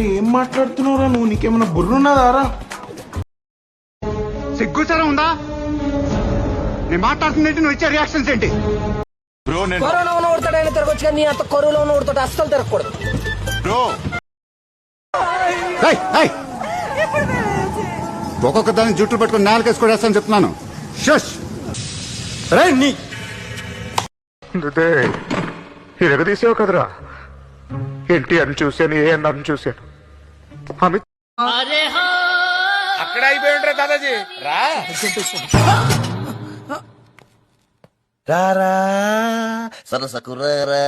ఏం మాట్లాడుతున్నావురా నువ్వు? నీకేమన్నా బుర్రున్నదారా? సిగ్గుచరం ఉందా? నేను మాట్లాడుతున్నట్టు నువ్వు ఇచ్చే రియాక్షన్స్ ఏంటి? కరోనా ఉన్న ఊడతాడైనా తిరగొచ్చు కానీ నీ అంత కరువులో ఉన్న ఊడతాడు అస్సలు తిరగకూడదు. ఒక్కొక్క దాన్ని జుట్టు పట్టుకుని నేలకేసి కూడా వేస్తాను చెప్తున్నాను. తీసావు కదరా. ఎన్టీఆర్ చూశాను, ఏఎన్ఆర్ చూశాను, అమిత్ అక్కడ అయిపోయి ఉంటారు దాదాజీ. రారా సరసకు రారా.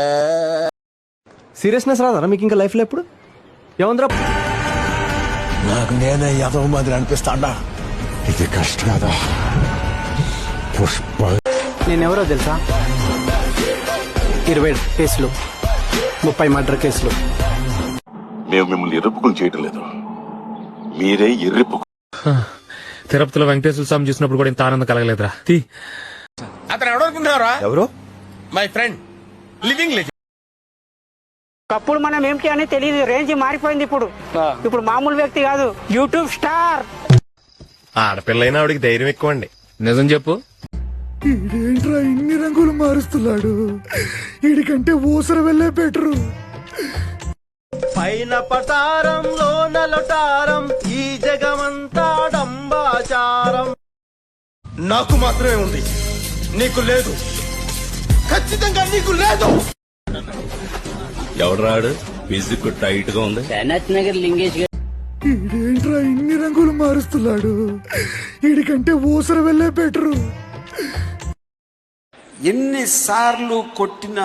సీరియస్నెస్ రాదా మీకు ఇంకా లైఫ్ లో ఎప్పుడు? ఏముందిరా? నాకు నేనే యాదవ మాదిరి అనిపిస్తాడా? ఇది కష్టం కదా పుష్ప. నేనెవరో తెలుసా? 20 కేసులు, 30 మర్డర్ కేసులు. మేము మిమ్మల్ని ఎరుపుకుని చేయటం లేదు, మీరే ఎర్రిపు. తిరుపతిలో వెంకటేశ్వర స్వామి చూసినప్పుడు కూడా ఇంత ఆనందం కలగలేదురా. అతను ఎవరనుకుంటున్నారా? ఎవరు? My friend, living legend. ఒకప్పుడు మనం ఏంటి అని తెలియదు, రేంజ్ మారిపోయింది. ఇప్పుడు మామూలు వ్యక్తి కాదు, యూట్యూబ్ స్టార్. ఆడపిల్లైనా ఆవిడికి ధైర్యం ఎక్కువ అండి. నిజం చెప్పు. ఈడేంట్రా ఇన్ని రంగులు మారుస్తున్నాడు? ఈడికంటే ఊసర వెళ్ళే బెటరు. పైన పటారంలో నలటారం, ఈ జగమంతా డంబాచారం. నాకు మాత్రమే ఉంది, నీకు లేదు. ఖచ్చితంగా నీకు లేదు. ఎవడరాడు? ఫిజిక్ టైట్ గా ఉంది. ఈడేంట్రా ఇన్ని రంగులు మారుస్తున్నాడు? ఈడికంటే ఊసర వెళ్ళే బెటరు. ఎన్నిసార్లు కొట్టిన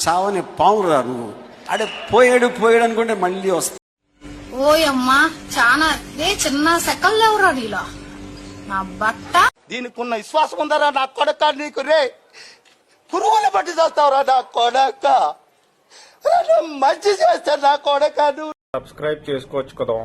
చావని పావురా నువ్వు. అడే పోయాడు అనుకుంటే మళ్ళీ వస్తా. ఓయమ్మా చాలా చిన్న సెకల్ ఎవరా నీలో నా బట్ట. దీనికి ఉన్న విశ్వాసం ఉందరా నా కొడక? నీకు రే పురుగుల బట్టి చేస్తావురా నా కొడక. మంచి చేస్తా నా కొడక. నువ్వు సబ్స్క్రైబ్ చేసుకోవచ్చు కదా.